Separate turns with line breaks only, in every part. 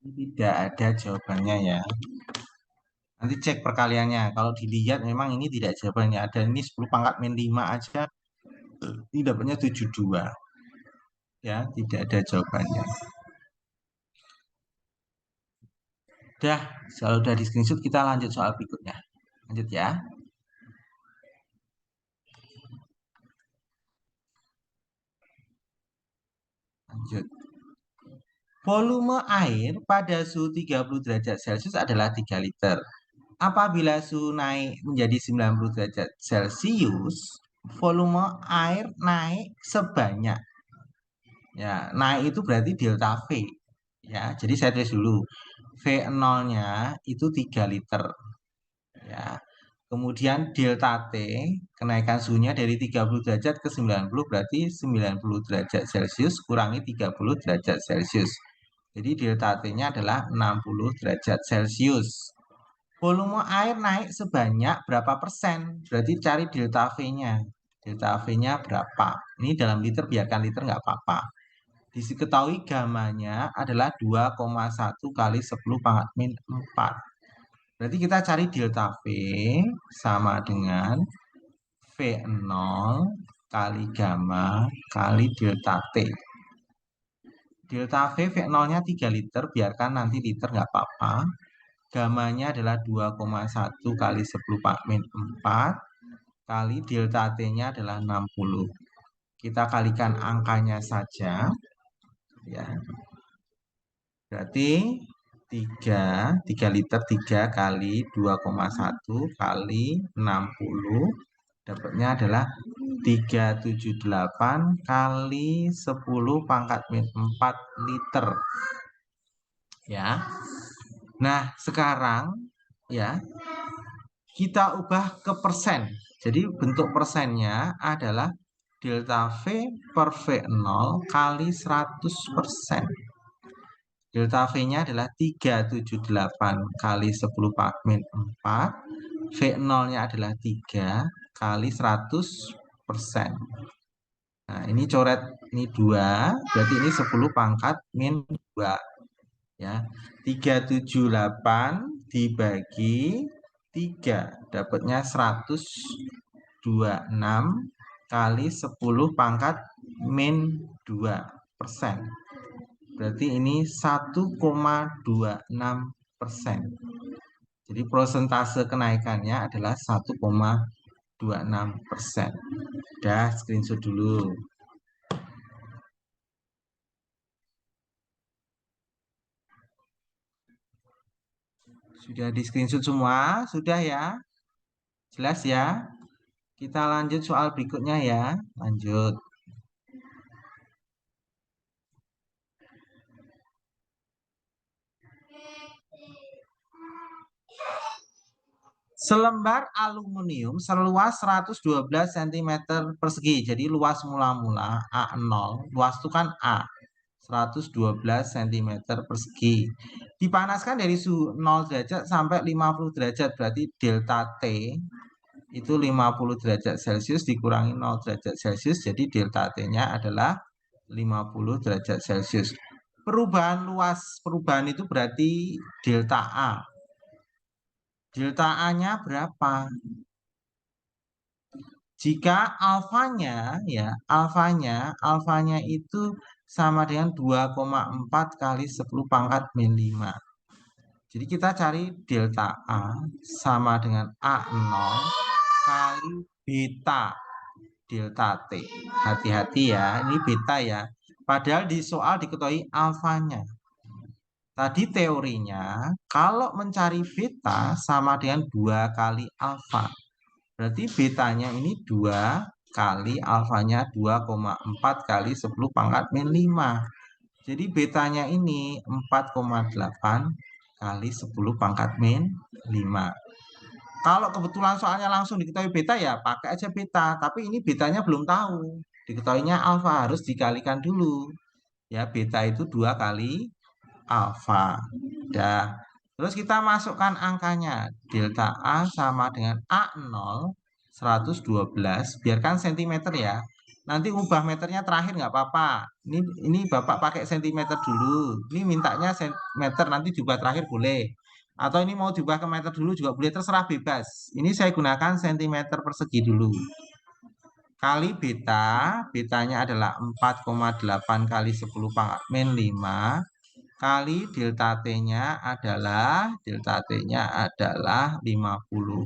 Tidak ada jawabannya ya. Nanti cek perkaliannya. Kalau dilihat memang ini tidak jawabannya. Ada ini 10 pangkat min 5 aja. Ini dapatnya 72. Ya, tidak ada jawabannya. Udah, kalau udah di screenshot kita lanjut soal berikutnya. Lanjut ya. Lanjut. Volume air pada suhu 30 derajat Celcius adalah 3 liter. Apabila suhu naik menjadi 90 derajat Celcius, volume air naik sebanyak. Ya, naik itu berarti delta V. Ya, jadi saya tulis dulu. V0-nya itu 3 liter. Ya. Kemudian delta T, kenaikan suhunya dari 30 derajat ke 90 berarti 90 derajat Celcius kurangi 30 derajat Celcius. Jadi delta T-nya adalah 60 derajat Celcius. Volume air naik sebanyak berapa persen? Berarti cari delta V-nya. Delta V-nya berapa? Ini dalam liter, biarkan liter nggak apa-apa. Diketahui gamanya adalah 2,1 kali 10 pangkat min 4. Berarti kita cari delta V sama dengan V0 kali gamma kali delta T. Delta V, V0-nya 3 liter, biarkan nanti liter nggak apa-apa. Gamanya adalah 2,1 kali 10 min 4 kali delta T-nya adalah 60. Kita kalikan angkanya saja. Ya. Berarti 3 liter 3 kali 2,1 kali 60 dapatnya adalah 378 kali 10 pangkat min 4 liter. Ya. Nah, sekarang ya kita ubah ke persen. Jadi bentuk persennya adalah delta V per V0 kali 100%. Delta V-nya adalah 378 kali 10 min 4. V0-nya adalah 3 kali 100%. Nah, ini coret, ini 2, berarti ini 10 pangkat min 2. Ya, 378 dibagi 3, dapatnya 126 kali 10 pangkat min 2%. Berarti ini 1,26%. Jadi persentase kenaikannya adalah 1,26%. Udah, screenshot dulu. Sudah di screenshot semua? Sudah ya? Jelas ya? Kita lanjut soal berikutnya ya. Lanjut. Selembar aluminium seluas 112 cm persegi. Jadi luas mula-mula A0. Luas itu kan A. 112 cm persegi. Dipanaskan dari suhu 0 derajat sampai 50 derajat. Berarti delta T itu 50 derajat Celcius dikurangi 0 derajat Celcius. Jadi delta T-nya adalah 50 derajat Celcius. Perubahan itu berarti delta A. Delta A-nya berapa? Jika alfanya itu sama dengan 2,4 kali 10 pangkat min 5. Jadi kita cari delta A sama dengan A0 kali beta delta T. Hati-hati ya, ini beta ya. Padahal di soal diketahui alfanya. Tadi teorinya, kalau mencari beta sama dengan 2 kali alfa. Berarti betanya ini 2 kali alfanya 2,4 kali 10 pangkat min 5. Jadi betanya ini 4,8 kali 10 pangkat min 5. Kalau kebetulan soalnya langsung diketahui beta ya pakai aja beta. Tapi ini betanya belum tahu. Diketahuinya alfa harus dikalikan dulu. Ya, beta itu 2 kali alfa. Dah. Terus kita masukkan angkanya. Delta A sama dengan A0 112. Biarkan cm ya. Nanti ubah meternya terakhir nggak apa-apa. Ini Bapak pakai sentimeter dulu. Ini mintanya meter, nanti diubah terakhir boleh. Atau ini mau diubah ke meter dulu juga boleh, terserah bebas. Ini saya gunakan sentimeter persegi dulu. Kali beta, betanya adalah 4,8 kali 10 pangkat min 5 kali delta T-nya adalah 50.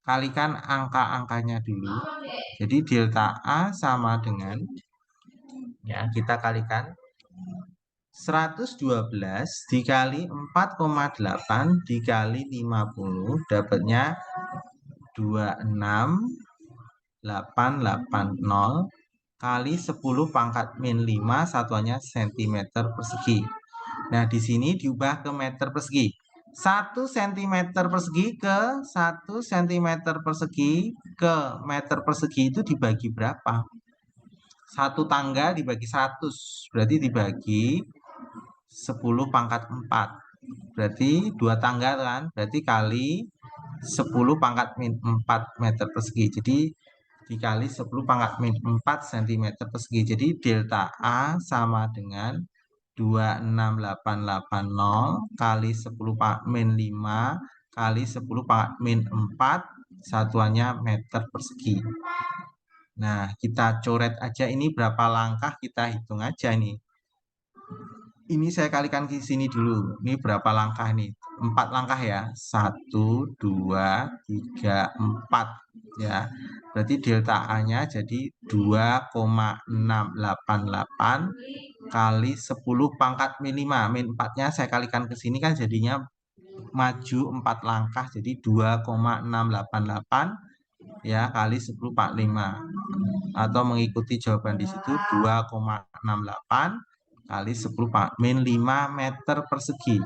Kalikan angka-angkanya dulu. Jadi delta A sama dengan, ya kita kalikan 112 dikali 4,8 dikali 50 dapatnya 26880 kali 10 pangkat min 5 satuannya cm persegi. Nah, di sini diubah ke meter persegi. 1 cm persegi ke 1 cm persegi ke meter persegi itu dibagi berapa? Satu tangga dibagi 100, berarti dibagi 10 pangkat 4. Berarti 2 tangga kan? Berarti kali 10 pangkat min 4 meter persegi. Jadi dikali 10 pangkat min 4 cm persegi. Jadi delta A sama dengan 26880 kali 10 pangkat min 5 kali 10 pangkat min 4 satuannya meter persegi. Nah, kita coret aja ini berapa langkah, kita hitung aja nih. Ini saya kalikan ke sini dulu. Ini berapa langkah nih? 4 langkah ya. 1, 2, 3, 4 ya. Berarti delta A-nya jadi 2,688 kali 10 pangkat min 5. Min 4-nya saya kalikan ke sini kan jadinya maju 4 langkah. Jadi 2,688 ya kali 10 pangkat 5. Atau mengikuti jawaban di situ 2,68 kali 10 pangkat min 5 meter persegi.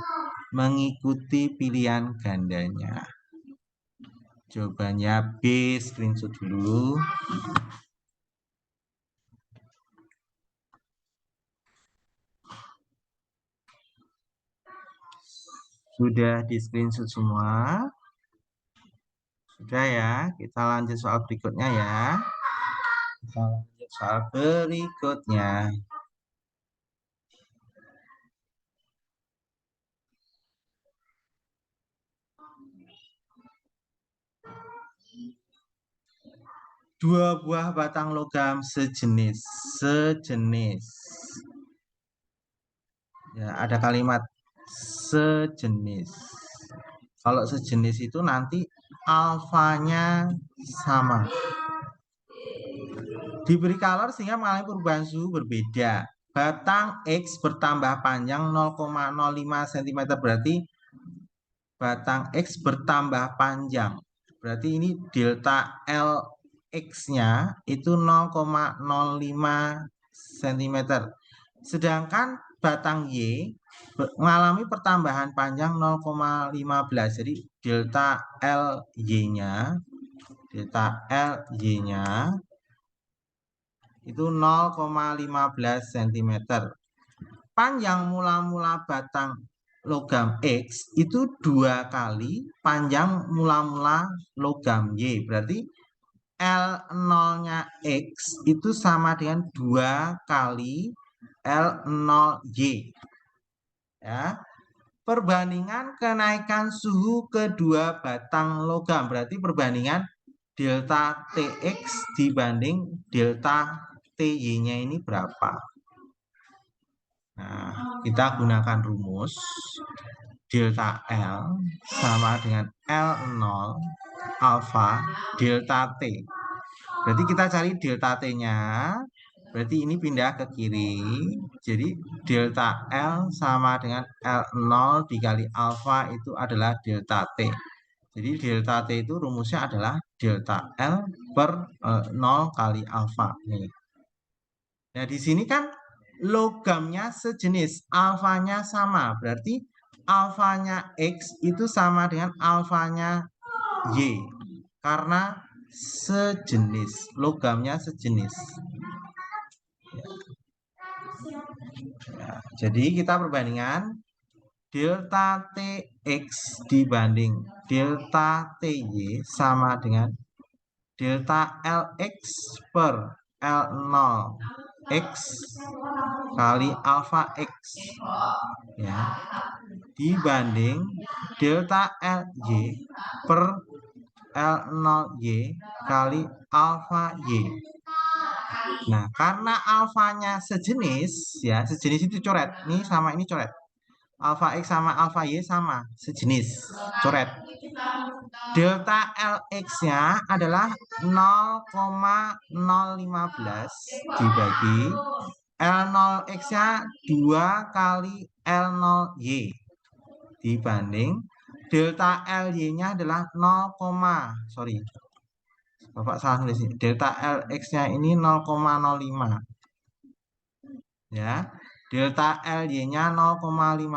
Mengikuti pilihan gandanya. Jawabannya B, screenshot dulu. Sudah di screenshot semua? Sudah ya, kita lanjut soal berikutnya ya. Kita lanjut soal berikutnya. Dua buah batang logam sejenis. Ya, ada kalimat sejenis. Kalau sejenis itu nanti alfanya sama. Diberi color sehingga mengalami perubahan suhu berbeda. Batang X bertambah panjang 0,05 cm, berarti batang X bertambah panjang. Berarti ini delta LX-nya itu 0,05 cm. Sedangkan batang Y mengalami pertambahan panjang 0,15. Jadi delta LY-nya itu 0,15 cm. Panjang mula-mula batang logam X itu 2 kali panjang mula-mula logam Y. Berarti L0-nya X itu sama dengan 2 kali L0Y. Ya. Perbandingan kenaikan suhu kedua batang logam. Berarti perbandingan delta TX dibanding delta TY-nya ini berapa? Nah, kita gunakan rumus delta L sama dengan L0 alfa delta T. Berarti kita cari delta T-nya. Berarti ini pindah ke kiri. Jadi delta L sama dengan L0 dikali alfa itu adalah delta T. Jadi delta T itu rumusnya adalah delta L per 0 kali alfa. Nih. Nah, di sini kan logamnya sejenis, alfanya sama. Berarti alfanya X itu sama dengan alfanya Y. Karena sejenis, logamnya sejenis. Ya, jadi kita perbandingan delta TX dibanding delta TY sama dengan delta LX per L0 X kali alfa X ya dibanding delta LY per L0Y kali alfa Y. Nah, karena alfanya sejenis ya, sejenis itu coret. Ini sama ini coret. Alfa X sama alfa Y sama, sejenis. Coret. Delta LX-nya adalah 0,015 dibagi L0X-nya 2 kali L0Y dibanding delta LY-nya adalah 0, sorry. Bapak salah nulis ini. Delta LX-nya ini 0,05 ya. Delta LY-nya 0,15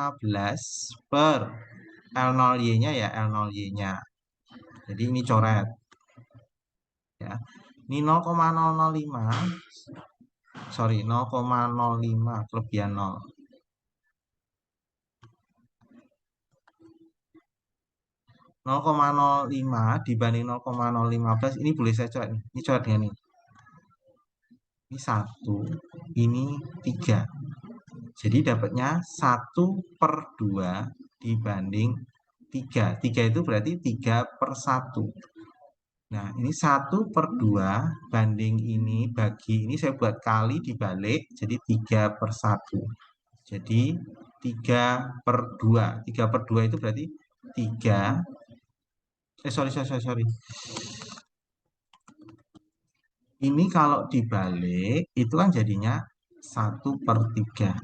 per L0Y-nya ya L0Y-nya. Jadi ini coret. Ya. Ini 0,005. Sorry, 0,05 kelebihan 0. 0,05 dibanding 0,015 ini boleh saya coret nih. Ini coret dengan ini. Ini 1, ini 3. Jadi dapatnya 1/2 dibanding 3. 3 itu berarti 3/1. Nah, ini 1/2 banding ini bagi ini saya buat kali dibalik jadi 3/1. Jadi 3/2. 3/2 itu berarti 3. Sorry. Ini kalau dibalik itu kan jadinya 1/3.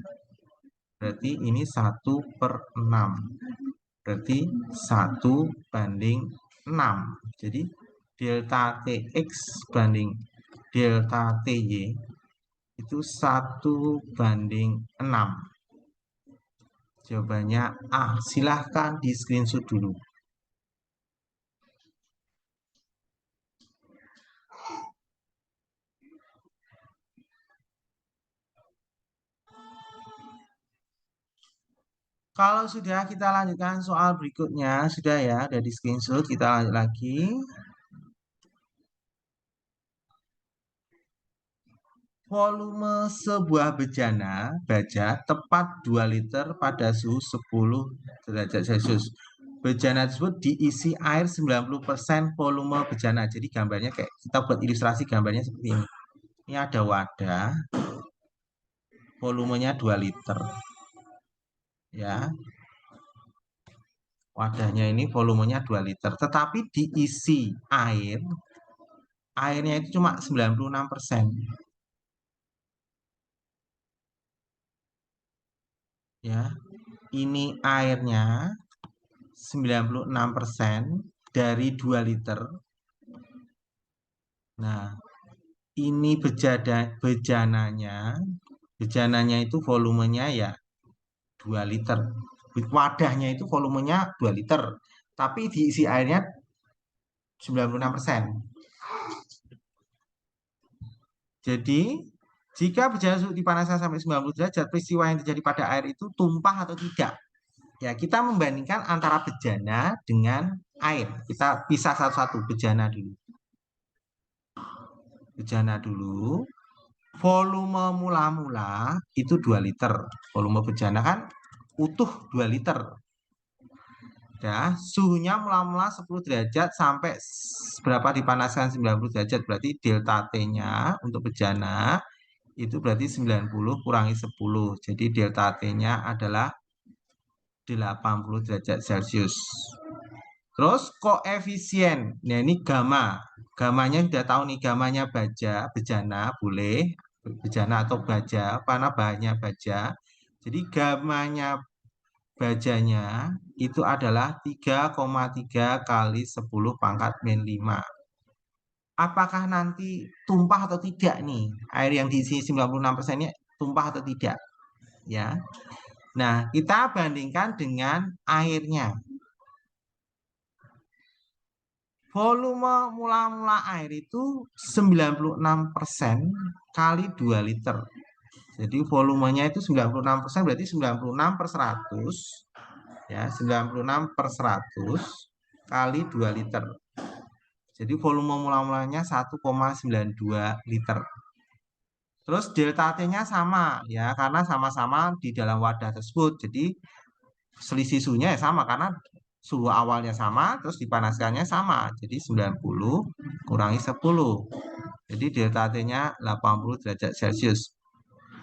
Berarti ini 1/6. Berarti 1/6. Jadi delta TX banding delta TY itu 1/6. Jawabannya A. Silahkan di screenshot dulu. Kalau sudah, kita lanjutkan soal berikutnya. Sudah ya, ada di screenshot. Kita lanjut lagi. Volume sebuah bejana baja tepat 2 liter pada suhu 10 derajat Celcius. Bejana tersebut diisi air 90% volume bejana. Jadi gambarnya kayak kita buat ilustrasi gambarnya seperti ini. Ini ada wadah. Volumenya 2 liter. Ya. Wadahnya ini volumenya 2 liter. Tetapi diisi air. Airnya itu cuma 96%. Ya. Ini airnya 96% dari 2 liter. Nah, ini bejananya. Bejananya itu volumenya ya 2 liter. Wadahnya itu volumenya 2 liter. Tapi diisi airnya 96%. Jadi, jika bejana suhu dipanaskan sampai 90 derajat, peristiwa yang terjadi pada air itu tumpah atau tidak. Ya, kita membandingkan antara bejana dengan air. Kita pisah satu-satu bejana dulu. Bejana dulu. Volume mula-mula itu 2 liter. Volume bejana kan utuh 2 liter. Ya, suhunya mula-mula 10 derajat sampai berapa dipanaskan 90 derajat. Berarti delta T-nya untuk bejana itu berarti 90 kurangi 10. Jadi delta T-nya adalah 80 derajat Celcius. Terus koefisien. Nah, ini gamma. Gamanya sudah tahu nih, gamanya bejana boleh bejana atau baja, karena bahannya baja. Jadi gamanya bajanya itu adalah 3,3 kali 10 pangkat min 5. Apakah nanti tumpah atau tidak nih? Air yang diisi 96%-nya tumpah atau tidak? Ya. Nah, kita bandingkan dengan airnya. Volume mula-mula air itu 96% kali 2 liter. Jadi volumenya itu 96%, berarti 96/100. Ya, 96/100 kali 2 liter. Jadi volume mula-mulanya 1,92 liter. Terus delta T-nya sama ya, karena sama-sama di dalam wadah tersebut. Jadi selisih suhunya ya sama karena suhu awalnya sama, terus dipanaskannya sama. Jadi 90 kurangi 10. Jadi delta T-nya 80 derajat Celcius.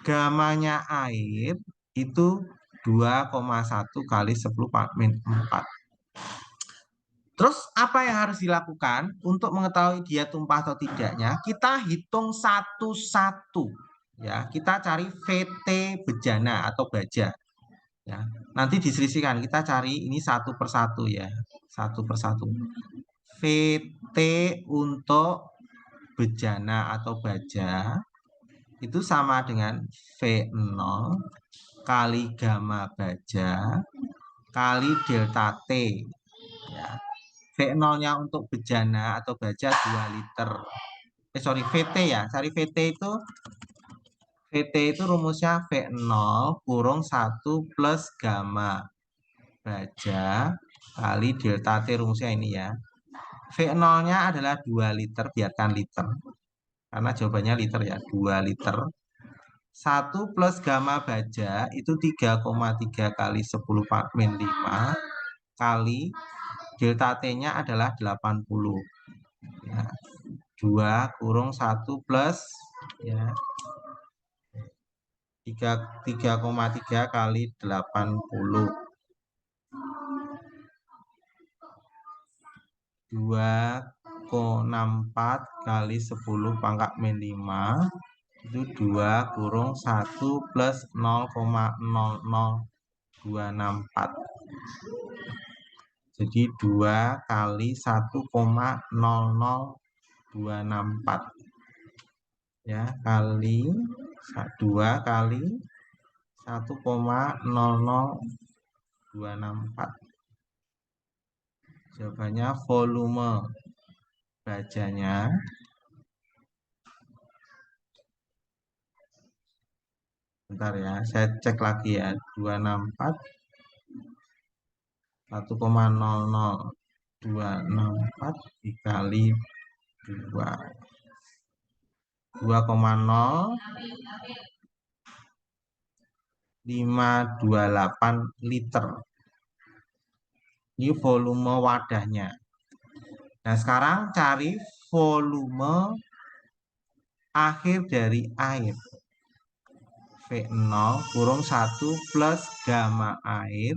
Gamanya air itu 2,1 kali 10 min 4. Terus apa yang harus dilakukan untuk mengetahui dia tumpah atau tidaknya? Kita hitung satu-satu. Ya, kita cari VT bejana atau baja. Ya, nanti diselisihkan. Kita cari ini satu persatu ya, satu persatu. VT untuk bejana atau baja itu sama dengan V0 kali gamma baja kali delta T. Ya. V0-nya untuk bejana atau baja 2 liter. VT ya. Cari VT itu rumusnya V0 kurung 1 plus gamma baja kali delta T, rumusnya ini ya. V0-nya adalah 2 liter, biarkan liter. Karena jawabannya liter ya, 2 liter. 1 plus gamma baja itu 3,3 kali 10 min 5 kali delta T-nya adalah 80. Ya. 2 kurung 1 plus ya 3,3 kali 80. 2,64 kali 10 pangkat min 5 itu 2 kurung 1 plus 0,00264. Jadi 2 kali 1,00264 ya, kali 2 kali 1,00264. Jawabannya volume bajanya bentar ya, saya cek lagi ya. 264 1,00264 dikali 2 2,0528 liter. Ini volume wadahnya. Nah, sekarang cari volume akhir dari air. V0 kurung 1 plus gamma air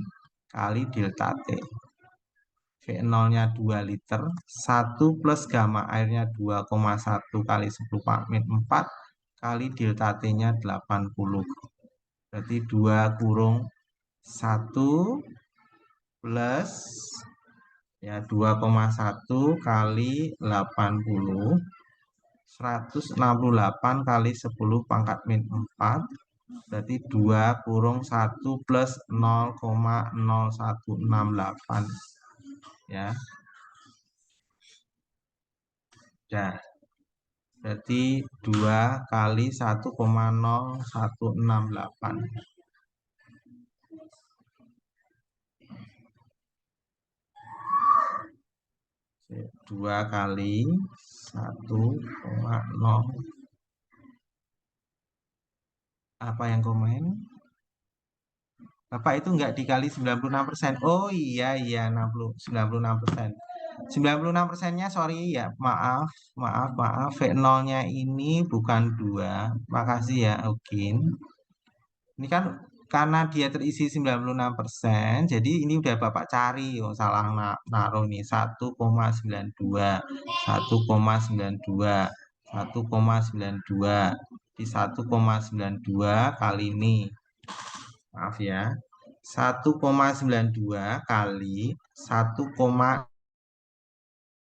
kali delta T. V0-nya 2 liter, 1 plus gamma airnya 2,1 kali 10 min 4 kali delta T-nya 80. Berarti 2 kurung 1 plus ya 2,1 kali 80, 168 kali 10 pangkat min 4, berarti 2 kurung 1 plus 0,0168 ya. Nah, berarti 2 kali 1,0168. 2 kali 1,0. Apa yang komen? Bapak itu enggak dikali 96%. Oh iya, 96%. 96%-nya sorry ya, maaf. V0-nya ini bukan 2. Makasih ya, Ogin. Ini kan karena dia terisi 96%, jadi ini udah Bapak cari. Oh, salah naruh nih. 1,92. 1,92. 1,92. Di 1,92 kali ini. Maaf ya. 1,92 kali 1,92